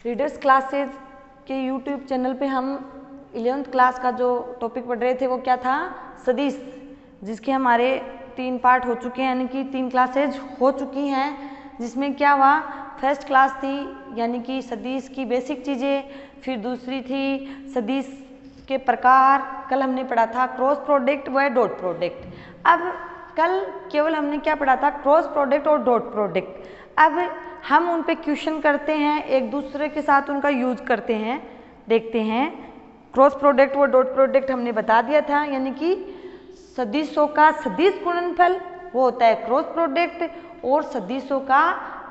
Readers classes के YouTube channel पे हम 11th क्लास का जो टॉपिक पढ़ रहे थे वो क्या था, सदिश, जिसके हमारे 3 पार्ट हो चुके हैं, यानी कि 3 क्लासेज हो चुकी हैं। जिसमें क्या हुआ, फर्स्ट क्लास थी यानी कि सदिश की बेसिक चीज़ें, फिर दूसरी थी सदिश के प्रकार, कल हमने पढ़ा था क्रॉस प्रोडक्ट व डॉट प्रोडक्ट। अब कल केवल हमने क्या पढ़ा था, क्रॉस प्रोडक्ट और डॉट प्रोडक्ट। अब हम उन पे क्वेश्चन करते हैं, एक दूसरे के साथ उनका यूज करते हैं, देखते हैं। क्रॉस प्रोडक्ट व डॉट प्रोडक्ट हमने बता दिया था, यानी कि सदिशों का सदिश गुणनफल वो होता है क्रॉस प्रोडक्ट, और सदिशों का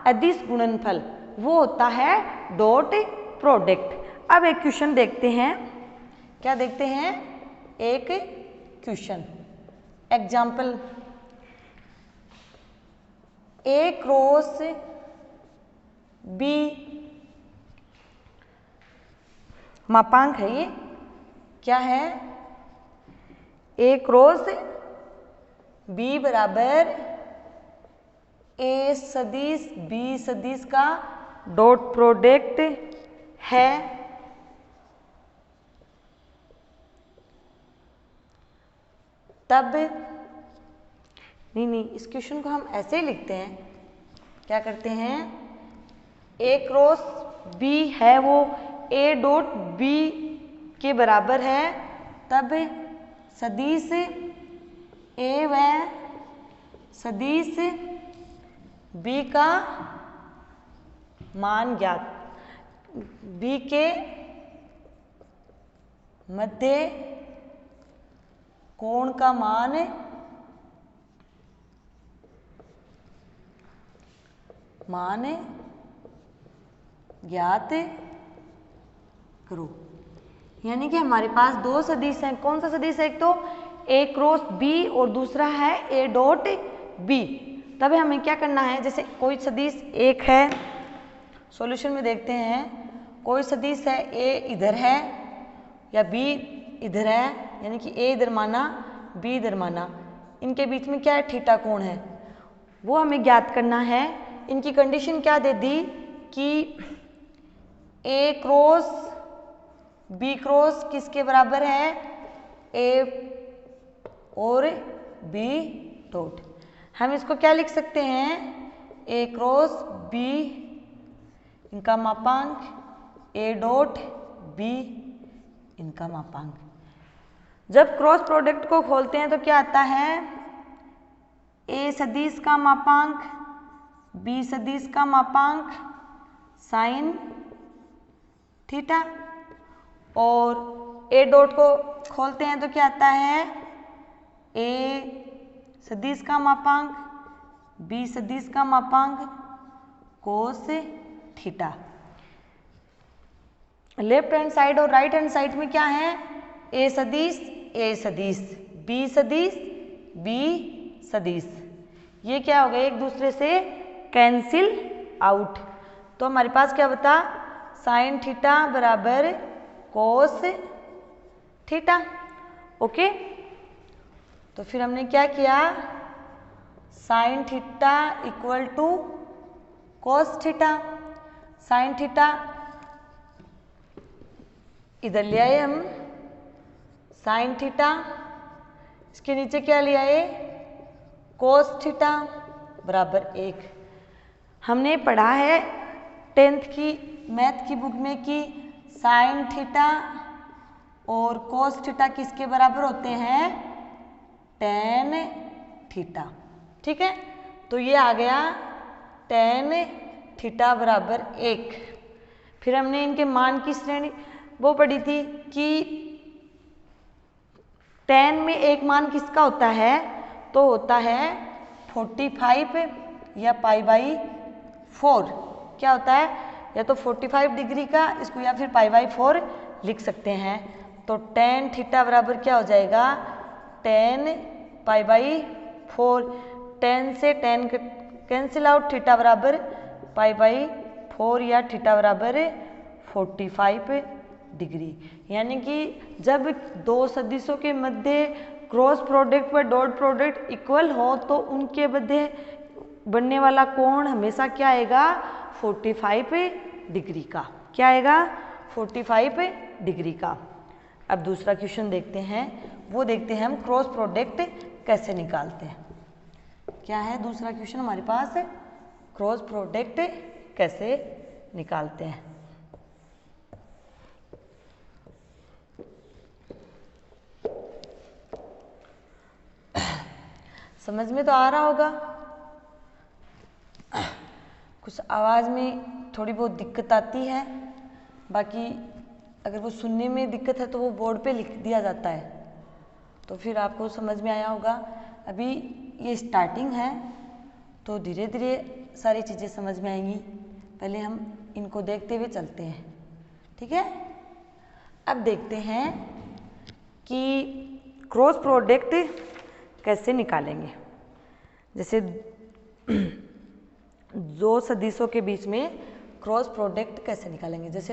अदिश गुणनफल वो होता है डॉट प्रोडक्ट। अब एक क्वेश्चन देखते हैं, क्या देखते हैं, एक क्वेश्चन एग्जाम्पल, ए क्रॉस बी मापांक है, ये क्या है, ए क्रॉस बी बराबर ए सदिश बी सदिश का डॉट प्रोडक्ट है। तब नहीं, इस क्वेश्चन को हम ऐसे ही लिखते हैं, क्या करते हैं, ए क्रॉस बी है वो ए डॉट बी के बराबर है, तब सदिश ए व सदिश बी का मान ज्ञात, बी के मध्य कोण का मान ज्ञात करो। यानी कि हमारे पास 2 सदिश हैं, कौन सा सदिश है, एक तो ए क्रॉस बी और दूसरा है ए डॉट बी। तब हमें क्या करना है, जैसे कोई सदिश एक है, सॉल्यूशन में देखते हैं, कोई सदिश है ए इधर है या बी इधर है, यानी कि ए इधर माना बी इधर माना, इनके बीच में क्या है, थीटा कोण है, वो हमें ज्ञात करना है। इनकी कंडीशन क्या दे दी कि ए क्रॉस बी क्रॉस किसके बराबर है, ए और बी डॉट। हम इसको क्या लिख सकते हैं, ए क्रॉस बी इनका मापांक, ए डॉट बी इनका मापांक। जब क्रॉस प्रोडक्ट को खोलते हैं तो क्या आता है, ए सदिश का मापांक बी सदिश का मापांक साइन थीटा, और ए डॉट को खोलते हैं तो क्या आता है, ए सदिश का मापांक बी सदिश का मापांक cos theta. Left hand side और राइट हैंड साइड में क्या है, ए सदिश बी सदिश बी सदिश, ये क्या हो गया, एक दूसरे से कैंसिल आउट। तो हमारे पास क्या बता, साइन थीटा बराबर कोस थीटा। ओके, तो फिर हमने क्या किया, sine theta equal to cos theta, sine theta इधर ले आए हम, साइन थीटा इसके नीचे क्या ले आए, कोस थीटा बराबर 1। हमने पढ़ा है 10th की मैथ की बुक में कि साइन थीटा और कोस थीटा किसके बराबर होते हैं, टेन थीटा। ठीक है, तो ये आ गया टेन थीटा बराबर 1। फिर हमने इनके मान की श्रेणी वो पढ़ी थी कि टेन में एक मान किसका होता है, तो होता है 45 या π/4। क्या होता है, या तो 45 डिग्री का इसको या फिर π/4 लिख सकते हैं। तो टेन थीटा बराबर क्या हो जाएगा, टेन π/4, 10 से 10 कैंसिल आउट, थीटा बराबर π/4 या थीटा बराबर 45 डिग्री। यानी कि जब 2 सदिशों के मध्य क्रॉस प्रोडक्ट व डॉट प्रोडक्ट इक्वल हो तो उनके मध्य बनने वाला कोण हमेशा क्या आएगा, 45 डिग्री का। क्या आएगा 45 डिग्री का। अब दूसरा क्वेश्चन देखते हैं, वो देखते हैं हम क्रॉस प्रोडक्ट कैसे निकालते हैं। क्या है दूसरा क्वेश्चन हमारे पास, क्रॉस प्रोडक्ट कैसे निकालते हैं। समझ में तो आ रहा होगा, कुछ आवाज़ में थोड़ी बहुत दिक्कत आती है, बाकी अगर वो सुनने में दिक्कत है तो वो बोर्ड पे लिख दिया जाता है, तो फिर आपको समझ में आया होगा। अभी ये स्टार्टिंग है तो धीरे धीरे सारी चीज़ें समझ में आएंगी, पहले हम इनको देखते हुए चलते हैं, ठीक है। अब देखते हैं कि क्रॉस प्रोडक्ट कैसे निकालेंगे। जैसे दो सदिशों के बीच में क्रॉस प्रोडक्ट कैसे निकालेंगे। जैसे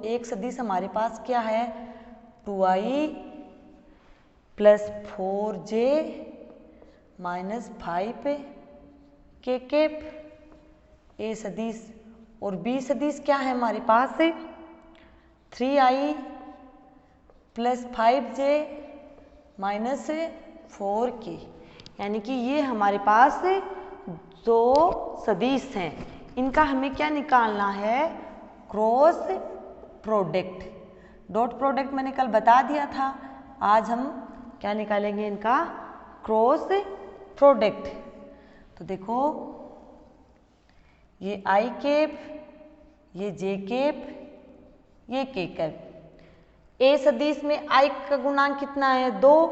एक सदिश हमारे पास क्या है 2i plus 4j minus 5k cap, ए सदिश, और बी सदिश क्या है हमारे पास 3i plus 5j minus 4k, यानी कि ये हमारे पास दो सदिश हैं, इनका हमें क्या निकालना है क्रॉस प्रोडक्ट। डॉट प्रोडक्ट मैंने कल बता दिया था, आज हम क्या निकालेंगे इनका क्रॉस प्रोडक्ट। तो देखो ये आई कैप, ये जे कैप, ये के कैप। ए सदिश में आई का गुणांक कितना है 2,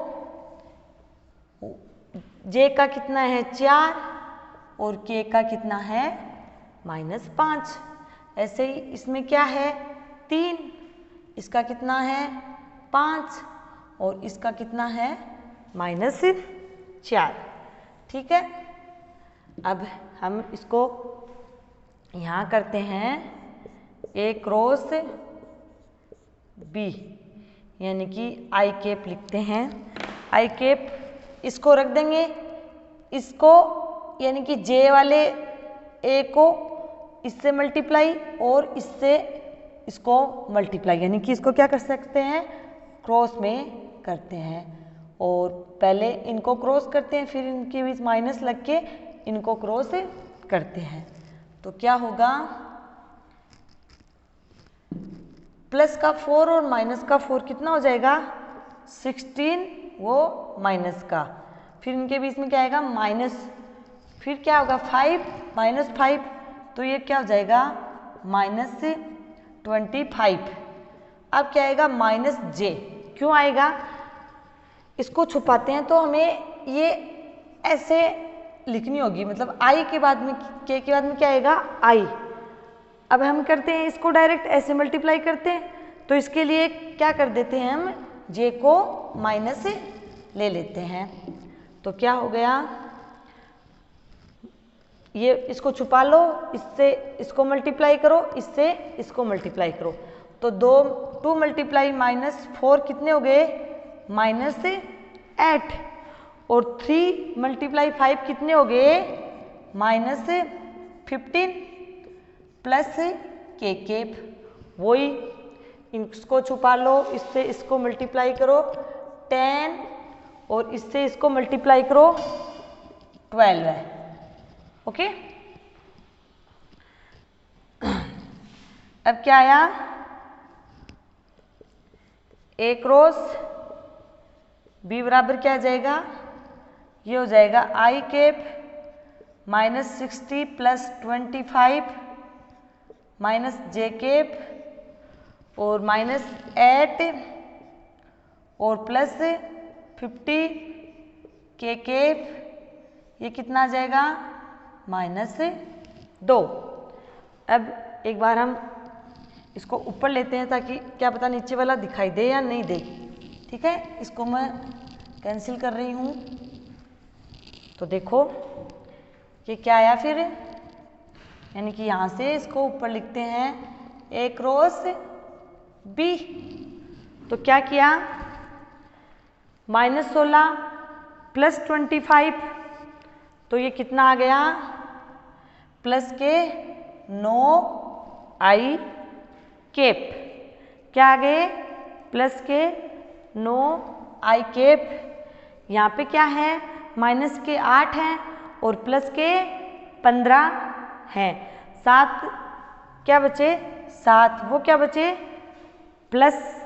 जे का कितना है 4 और के का कितना है -5। ऐसे ही इसमें क्या है 3, इसका कितना है 5 और इसका कितना है -4, ठीक है। अब हम इसको यहाँ करते हैं ए क्रॉस बी, यानी कि आई कैप लिखते हैं। आई कैप इसको रख देंगे, इसको यानी कि जे वाले ए को इससे मल्टीप्लाई और इससे इसको मल्टीप्लाई, यानी कि इसको क्या कर सकते हैं क्रॉस में करते हैं, और पहले इनको क्रॉस करते हैं फिर इनके बीच माइनस लग के इनको क्रॉस करते हैं। तो क्या होगा प्लस का 4 और माइनस का 4 कितना हो जाएगा 16, वो माइनस का, फिर इनके बीच में क्या आएगा माइनस, फिर क्या होगा 5 -5, तो ये क्या हो जाएगा -25। अब क्या आएगा -j, क्यों आएगा इसको छुपाते हैं तो हमें ये ऐसे लिखनी होगी, मतलब आई के बाद में के बाद में क्या आएगा आई। अब हम करते हैं इसको डायरेक्ट ऐसे मल्टीप्लाई करते हैं, तो इसके लिए क्या कर देते हैं हम जे को माइनस ले लेते हैं। तो क्या हो गया ये इसको छुपा लो, इससे इसको मल्टीप्लाई करो, इससे इसको मल्टीप्लाई करो, तो 2 मल्टीप्लाई -4 कितने हो गए -8, और 3 मल्टीप्लाई 5 कितने हो गए -15 प्लस के कैप। वही इसको छुपा लो, इससे इसको मल्टीप्लाई करो 10 और इससे इसको मल्टीप्लाई करो 12 है, ओके। अब क्या आया ए क्रॉस बी बराबर क्या आ जाएगा, ये हो जाएगा आई कैप -60 प्लस 25 माइनस जे कैप और -8 और प्लस 50 के कैप, ये कितना आ जाएगा -2। अब एक बार हम इसको ऊपर लेते हैं ताकि क्या पता नीचे वाला दिखाई दे या नहीं दे, ठीक है। इसको मैं कैंसिल कर रही हूँ, तो देखो ये क्या आया फिर, यानी कि यहाँ से इसको ऊपर लिखते हैं ए क्रॉस बी। तो क्या किया -16 प्लस 25, तो ये कितना आ गया प्लस के 9i केप, क्या आ गए प्लस के 9 आई केप, यहाँ पे क्या है माइनस के 8 हैं और प्लस के 15 हैं, 7 क्या बचे 7, वो क्या बचे प्लस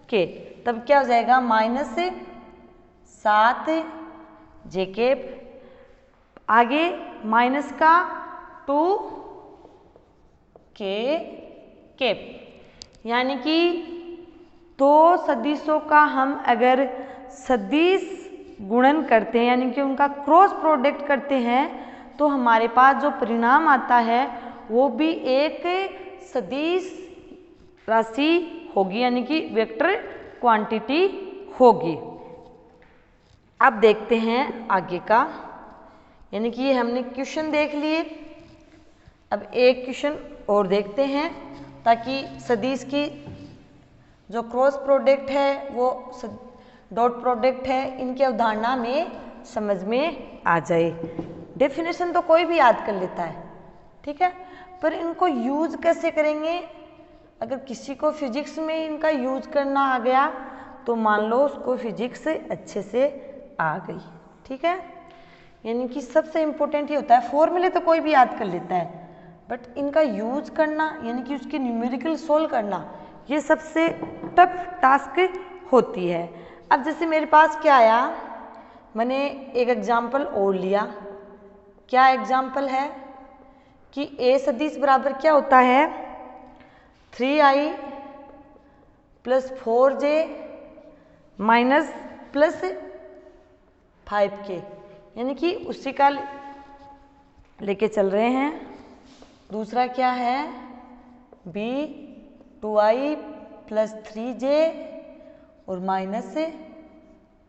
के, तब क्या हो जाएगा -7 जे केप, आगे माइनस का 2 के केप, यानी कि दो सदिशों का हम अगर सदिश गुणन करते हैं यानी कि उनका क्रॉस प्रोडक्ट करते हैं तो हमारे पास जो परिणाम आता है वो भी एक सदिश राशि होगी, यानी कि वेक्टर क्वांटिटी होगी। अब देखते हैं आगे का, यानी कि ये हमने क्वेश्चन देख लिए। अब एक क्वेश्चन और देखते हैं ताकि सदिश की जो क्रॉस प्रोडक्ट है वो डॉट प्रोडक्ट है इनकी अवधारणा में समझ में आ जाए। डेफिनेशन तो कोई भी याद कर लेता है, ठीक है, पर इनको यूज कैसे करेंगे, अगर किसी को फिजिक्स में इनका यूज करना आ गया तो मान लो उसको फिजिक्स अच्छे से आ गई, ठीक है। यानी कि सबसे इम्पोर्टेंट ये होता है, फॉर्मूले तो कोई भी याद कर लेता है बट इनका यूज करना यानी कि उसकी न्यूमेरिकल सोल्व करना ये सबसे टफ टास्क होती है। अब जैसे मेरे पास क्या आया, मैंने एक एग्जाम्पल और लिया, क्या एग्जाम्पल है कि ए सदिश बराबर क्या होता है 3i plus 4j minus plus 5k, यानी कि उसी का लेके चल रहे हैं। दूसरा क्या है b 2i प्लस 3j और माइनस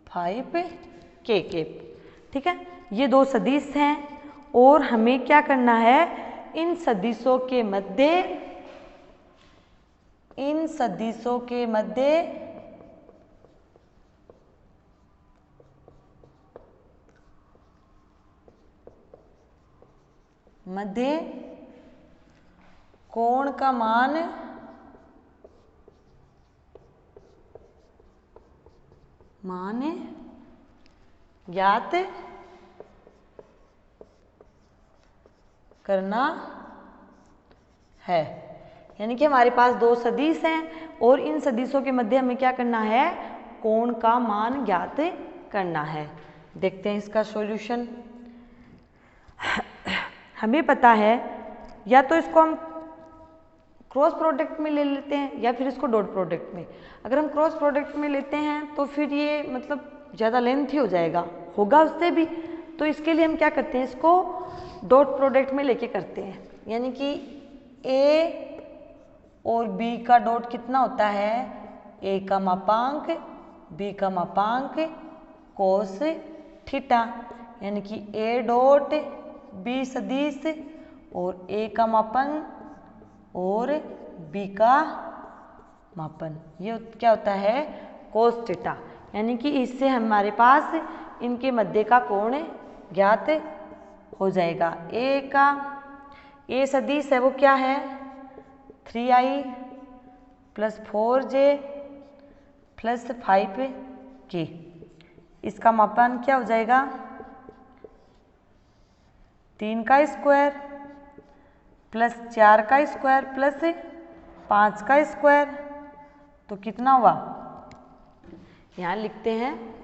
5k, ठीक है। ये दो सदिश हैं और हमें क्या करना है, इन सदिशों के मध्य कोण का मान ज्ञात करना है। यानी कि हमारे पास दो सदिश हैं और इन सदिशों के मध्य हमें क्या करना है, कोण का मान ज्ञात करना है। देखते हैं इसका सॉल्यूशन। हमें पता है या तो इसको हम क्रॉस प्रोडक्ट में ले लेते हैं या फिर इसको डॉट प्रोडक्ट में। अगर हम क्रॉस प्रोडक्ट में लेते हैं तो फिर ये मतलब ज़्यादा लेंथी हो जाएगा, होगा उससे भी, तो इसके लिए हम क्या करते हैं, इसको डॉट प्रोडक्ट में लेके करते हैं। यानी कि ए और बी का डॉट कितना होता है, ए का मापांक बी का मापांक कोस थीटा, यानी कि ए डॉट बी सदिश और ए का मापन और बी का मापन, ये क्या होता है कोस थीटा। यानी कि इससे हमारे पास इनके मध्य का कोण ज्ञात हो जाएगा। ए सदिश है वो क्या है 3i plus 4j plus 5k, इसका मापन क्या हो जाएगा 3 का स्क्वायर प्लस 4 का स्क्वायर प्लस 5 का स्क्वायर, तो कितना हुआ, यहाँ लिखते हैं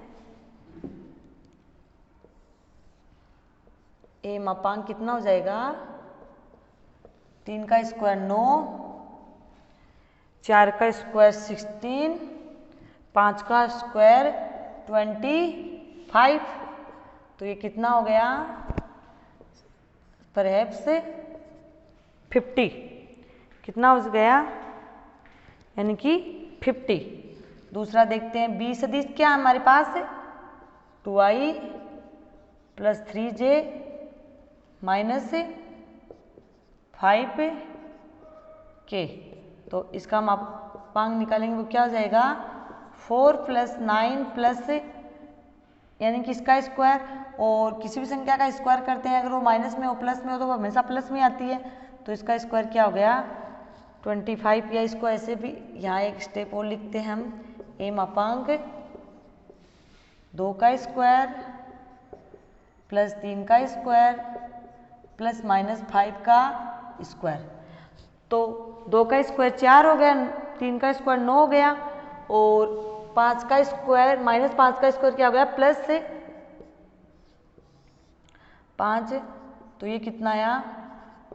ए मापांक कितना हो जाएगा 3 का स्क्वायर 9, 4 का स्क्वायर 16, 5 का स्क्वायर 25, तो ये कितना हो गया परहैप्स 50, कितना हो गया यानी कि 50। दूसरा देखते हैं बी सदिश क्या है हमारे पास 2i plus 3j minus 5k, तो इसका मापांक निकालेंगे वो क्या हो जाएगा 4 प्लस 9 प्लस यानी कि इसका स्क्वायर, और किसी भी संख्या का स्क्वायर करते हैं अगर वो माइनस में हो प्लस में हो तो वो हमेशा प्लस में आती है, तो इसका स्क्वायर क्या हो गया 25, या इसको ऐसे भी यहाँ एक स्टेप और लिखते हैं हम, ए मापांक 2 का स्क्वायर प्लस 3 का स्क्वायर प्लस -5 का स्क्वायर। तो 2 का स्क्वायर 4 हो गया, 3 का स्क्वायर 9 हो गया, और 5 का स्क्वायर -5 का स्क्वायर क्या हो गया, प्लस 5। तो ये कितना आया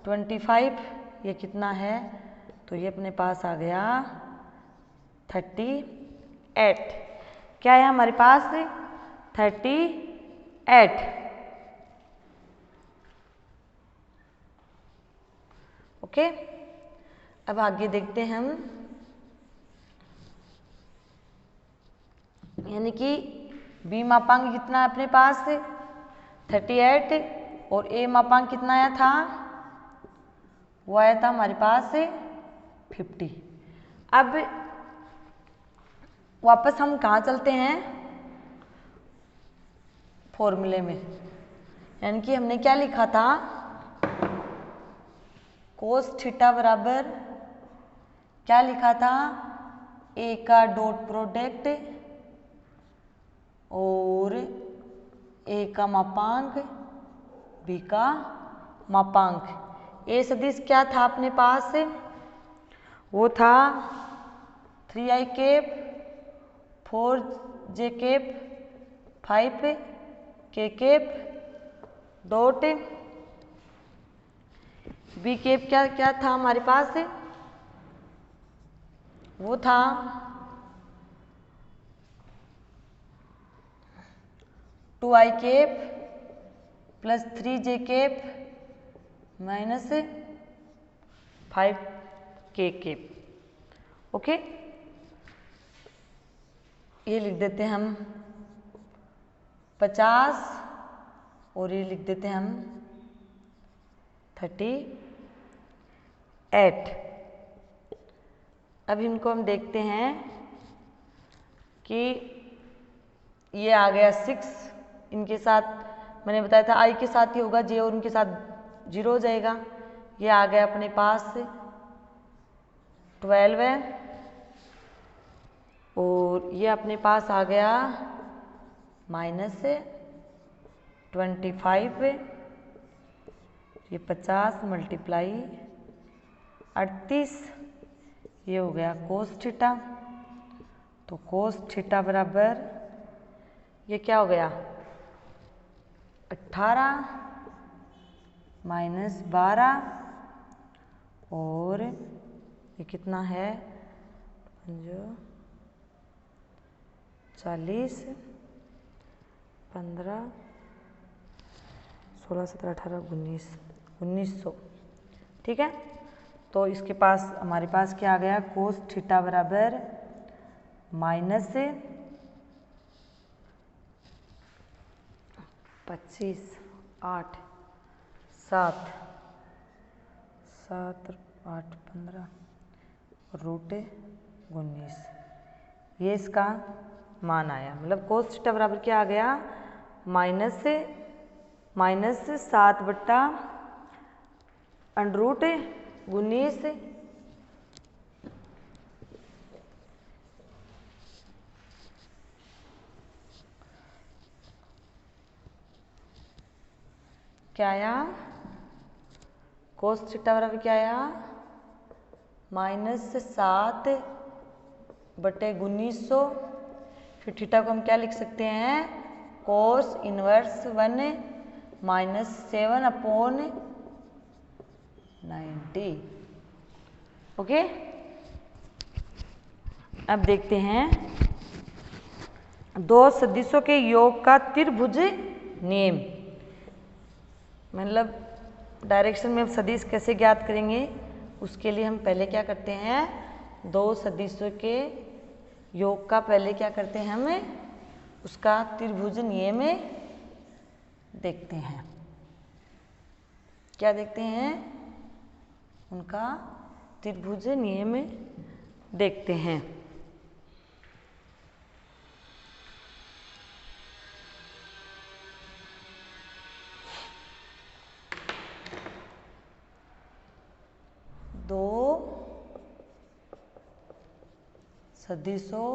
25, ये कितना है, तो ये अपने पास आ गया 38। क्या है हमारे पास 38। ओके, अब आगे देखते हैं हम, यानी कि बी मापांक कितना है अपने पास 38, और ए मापांक कितना आया था, वो आया था हमारे पास 50। अब वापस हम कहाँ चलते हैं, फॉर्मूले में, यानी कि हमने क्या लिखा था, कोस थीटा बराबर क्या लिखा था, ए का डॉट प्रोडक्ट और ए का मापांक बी का मापांक। ए सदिश क्या था अपने पास, वो था 3i cap 4j cap 5k cap dot B cap क्या क्या था हमारे पास, वो था 2i cap plus 3j cap minus 5k cap. Okay, ये लिख देते हैं हम 50, और ये लिख देते हैं हम 38। अब इनको हम देखते हैं कि ये आ गया 6, इनके साथ मैंने बताया था i के साथ ही होगा, j और उनके साथ 0 हो जाएगा। ये आ गया अपने पास 12 है, और ये अपने पास आ गया -25, ये 50 मल्टीप्लाई 38, ये हो गया कोस थीटा। तो कोस थीटा बराबर ये क्या हो गया 18 -12, और ये कितना है 40 15 16 17 18 19 1900। ठीक है, तो इसके पास हमारे पास क्या आ गया, कोस थीटा बराबर -25 8 7 7 8 15 √19, ये इसका मान आया। मतलब कोस थीटा बराबर क्या आ गया, -7/√19 क्या आया, कोस थीटा बराबर क्या आया -7/1900। फिर थीटा को हम क्या लिख सकते हैं, कोस इनवर्स 1 -7/90। ओके, अब देखते हैं दो सदिशों के योग का त्रिभुज नियम। मतलब डायरेक्शन में सदिश कैसे ज्ञात करेंगे, उसके लिए हम पहले क्या करते हैं, दो सदिशों के योग का पहले क्या करते हैं, हम उसका त्रिभुज नियम देखते हैं। क्या देखते हैं, उनका त्रिभुज नियम देखते हैं। दो सदिशों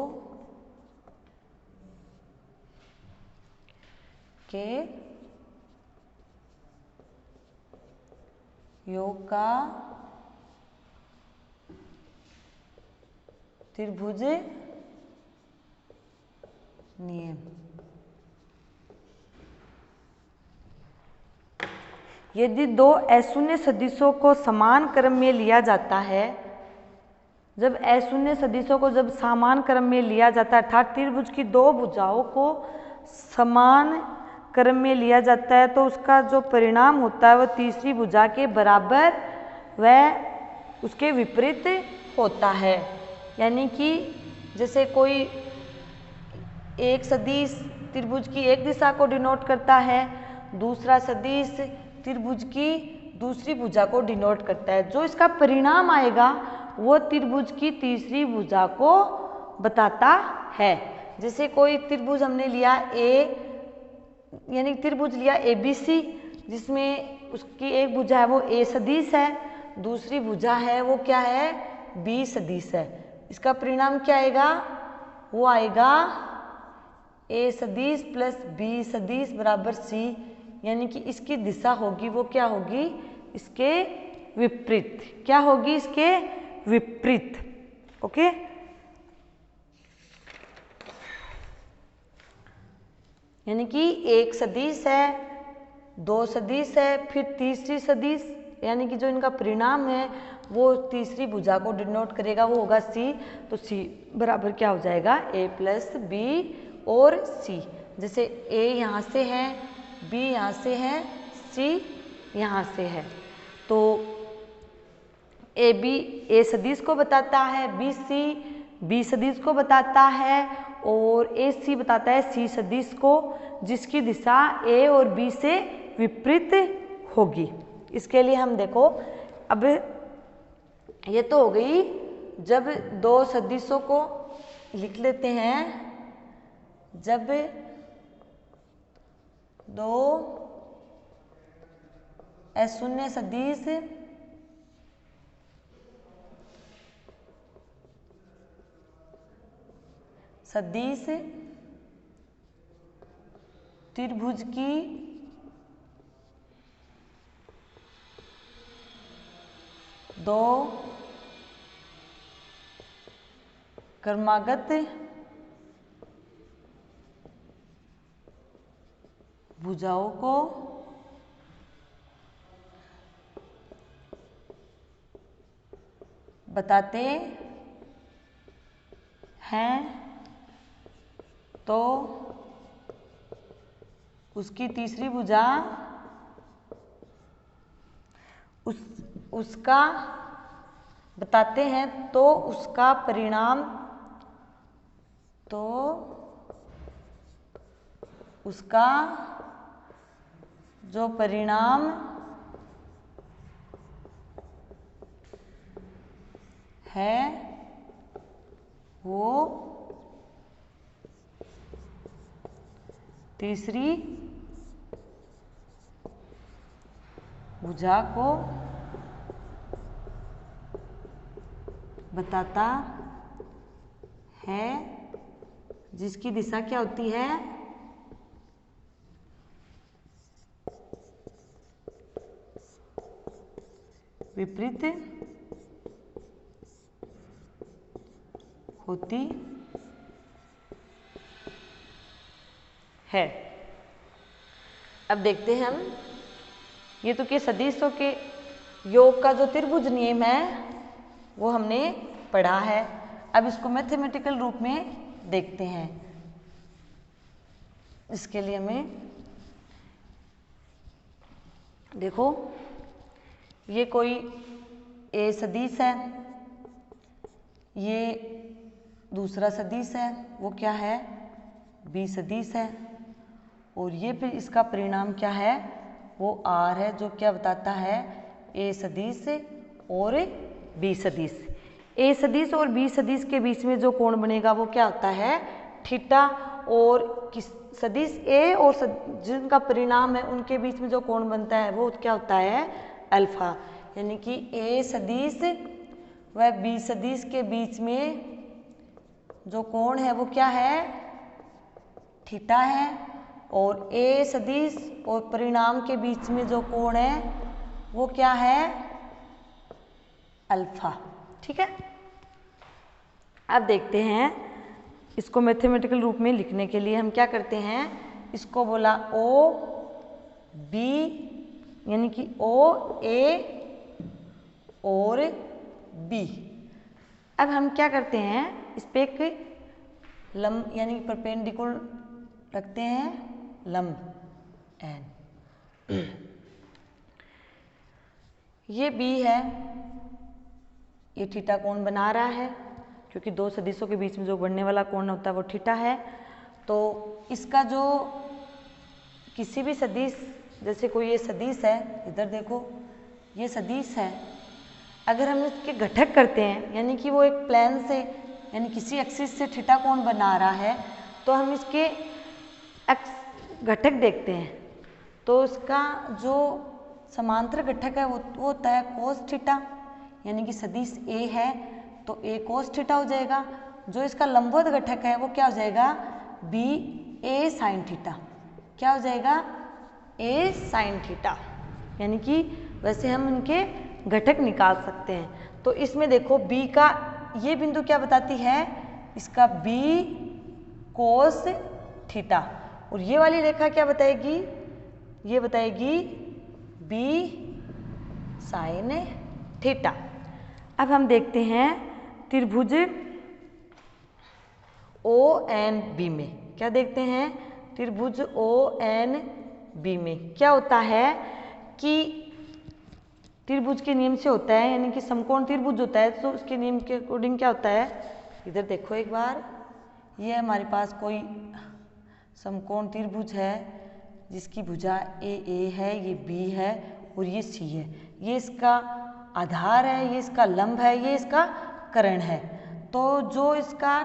के योग का त्रिभुज नियम। यदि दो अशून्य सदिशों को समान क्रम में लिया जाता है, जब अशून्य सदिशों को जब समान क्रम में लिया जाता है, अर्थात त्रिभुज की दो भुजाओं को समान क्रम में लिया जाता है, तो उसका जो परिणाम होता है वो तीसरी भुजा के बराबर व उसके विपरीत होता है। यानी कि जैसे कोई एक सदिश त्रिभुज की एक दिशा को डिनोट करता है, दूसरा सदिश त्रिभुज की दूसरी भुजा को डिनोट करता है, जो इसका परिणाम आएगा वो त्रिभुज की तीसरी भुजा को बताता है। जैसे कोई त्रिभुज हमने लिया ए, यानी त्रिभुज लिया ABC, जिसमें उसकी एक भुजा है वो A सदिश है, दूसरी भुजा है वो क्या है, B सदिश है। इसका परिणाम क्या आएगा, वो आएगा A सदिश प्लस B सदिश बराबर C, यानी कि इसकी दिशा होगी वो क्या होगी, इसके विपरीत। क्या होगी, इसके विपरीत। ओके, यानी कि एक सदिश है, दो सदिश है, फिर तीसरी सदिश, यानी कि जो इनका परिणाम है वो तीसरी भुजा को डिनोट करेगा, वो होगा C। तो C बराबर क्या हो जाएगा, A प्लस B और C। जैसे A यहाँ से है, B यहाँ से है, C यहाँ से है, तो AB A सदिश को बताता है, BC B सदिश को बताता है और AC बताता है C सदिश को, जिसकी दिशा A और B से विपरीत होगी। इसके लिए हम देखो, अब ये तो हो गई जब दो सदिशों को लिख लेते हैं, जब दो अशून्य सदिश त्रिभुज की दो क्रमागत भुजाओं को बताते हैं, तो उसकी तीसरी भुजा उसका बताते हैं, तो उसका परिणाम, तो उसका जो परिणाम है वो तीसरी भुजा को बताता है, जिसकी दिशा क्या होती है, विपरीत होती है। अब देखते हैं हम, ये तो के सदिशों के योग का जो त्रिभुज नियम है वो हमने पढ़ा है। अब इसको मैथमेटिकल रूप में देखते हैं। इसके लिए हमें देखो, ये कोई A सदिश है, ये दूसरा सदिश है वो क्या है, B सदिश है, और ये फिर इसका परिणाम क्या है, वो R है, जो क्या बताता है, A सदिश और B सदिश। A सदिश और B सदिश के बीच में जो कोण बनेगा वो क्या होता है, थीटा, और किस सदिश A और जिनका परिणाम है उनके बीच में जो कोण बनता है वो क्या होता है, अल्फा। यानी कि A सदिश व B सदिश के बीच में जो कोण है वो क्या है, थीटा है, और ए सदिश और परिणाम के बीच में जो कोण है वो क्या है, अल्फा। ठीक है, अब देखते हैं इसको मैथमेटिकल रूप में लिखने के लिए हम क्या करते हैं, इसको बोला ओ बी यानी कि ओ ए और बी। अब हम क्या करते हैं, इस पे एक लंब यानी परपेंडिकुलर रखते हैं, लंब एन। ये बी है, ये थीटा कोण बना रहा है, क्योंकि दो सदिशों के बीच में जो बनने वाला कोण होता है वो थीटा है। तो इसका जो किसी भी सदिश, जैसे कोई ये सदिश है, इधर देखो ये सदिश है, अगर हम इसके घटक करते हैं यानी कि वो एक प्लेन से यानी किसी एक्सिस से थीटा कोण बना रहा है, तो हम इसके घटक देखते हैं, तो इसका जो समांतर घटक है वो होता है कोस थीटा, यानी कि सदिश ए है तो ए कोस थीटा हो जाएगा। जो इसका लंबवत घटक है वो क्या हो जाएगा, बी ए साइन थीटा। क्या हो जाएगा, ए साइन थीटा। यानी कि वैसे हम इनके घटक निकाल सकते हैं। तो इसमें देखो बी का ये बिंदु क्या बताती है, इसका बी कोस थीटा, और ये वाली रेखा क्या बताएगी, ये बताएगी बी साइन थीटा। अब हम देखते हैं त्रिभुज ओ एन बी में, क्या देखते हैं, त्रिभुज ओ एन बी में क्या होता है कि त्रिभुज के नियम से होता है, यानी कि समकोण त्रिभुज होता है, तो उसके नियम के अकॉर्डिंग क्या होता है, इधर देखो एक बार, ये हमारे पास कोई समकोण त्रिभुज है जिसकी भुजा ए है, ये बी है और ये सी है, ये इसका आधार है, ये इसका लंब है, ये इसका कर्ण है। तो जो इसका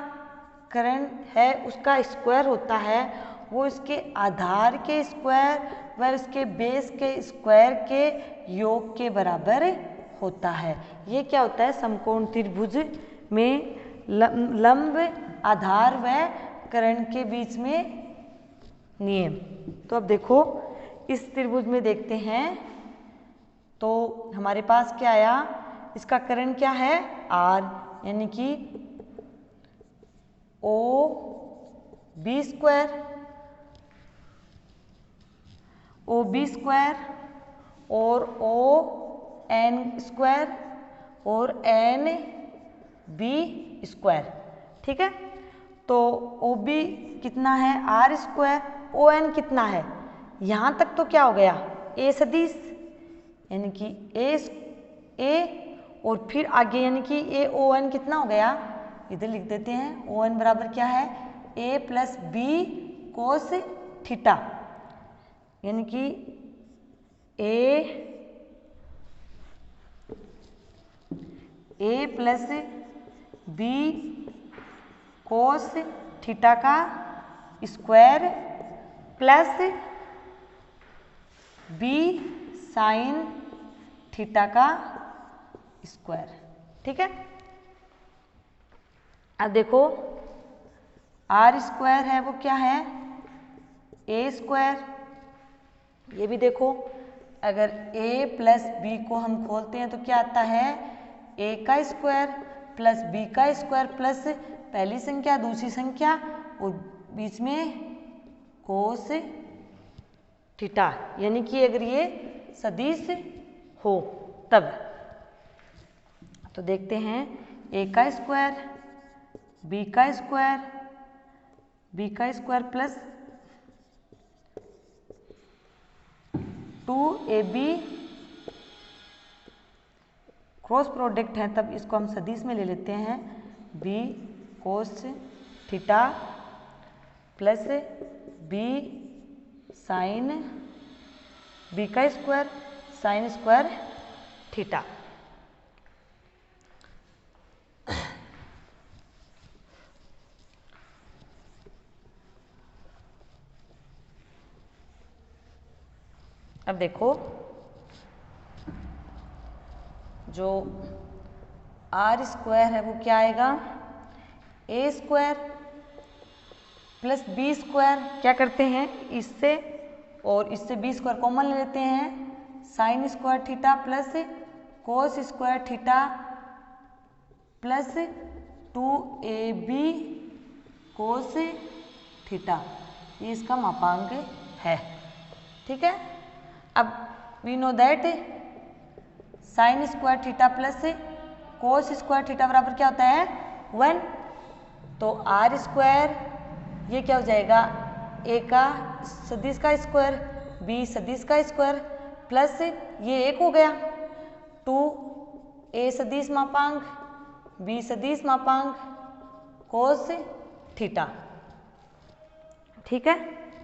कर्ण है उसका स्क्वायर होता है वो इसके आधार के स्क्वायर व इसके बेस के स्क्वायर के योग के बराबर होता है। ये क्या होता है, समकोण त्रिभुज में लंब, आधार व कर्ण के बीच में नियम। तो अब देखो इस त्रिभुज में देखते हैं, तो हमारे पास क्या आया, इसका कर्ण क्या है, आर, यानी कि O B square, O B square और ओ एन स्क्वायर और एन बी स्क्वायर। ठीक है, तो ओ बी कितना है, आर स्क्वायर, ओ एन कितना है, यहाँ तक तो क्या हो गया, ए सदिश, यानी कि ए और फिर आगे यानी कि ए ओ एन कितना हो गया, इधर लिख देते हैं, ओ एन बराबर क्या है, A plus B cos theta, यानी कि A plus B cos theta का square plus B sine theta का स्क्वायर। ठीक है, अब देखो आर स्क्वायर है वो क्या है, ए स्क्वायर, ये भी देखो अगर a प्लस बी को हम खोलते हैं तो क्या आता है, a का स्क्वायर प्लस b का स्क्वायर प्लस पहली संख्या दूसरी संख्या और बीच में कोस थीटा, यानी कि अगर ये सदिश हो तब। तो देखते हैं a का स्क्वायर, b का स्क्वायर, b का square plus 2ab cross product है, तब इसको हम सदिश में ले लेते हैं, b cos theta plus b sine, b का स्क्वायर साइन स्क्वायर थीटा। अब देखो जो आर स्क्वायर है वो क्या आएगा, A square plus B square, क्या करते हैं इससे और इससे बी स्क्वायर कॉमन ले लेते हैं, sine square theta plus cos square theta plus 2ab cos theta, ये इसका मापांक है। ठीक है, अब we know that sine square theta plus cos square theta बराबर क्या होता है 1, तो आर स्क्वायर ये क्या हो जाएगा ए का सदिश का स्क्वायर बी सदिश का स्क्वायर प्लस ये एक हो गया 2 ए सदिश मापांक बी सदिश मापांक कोस थीटा। ठीक है।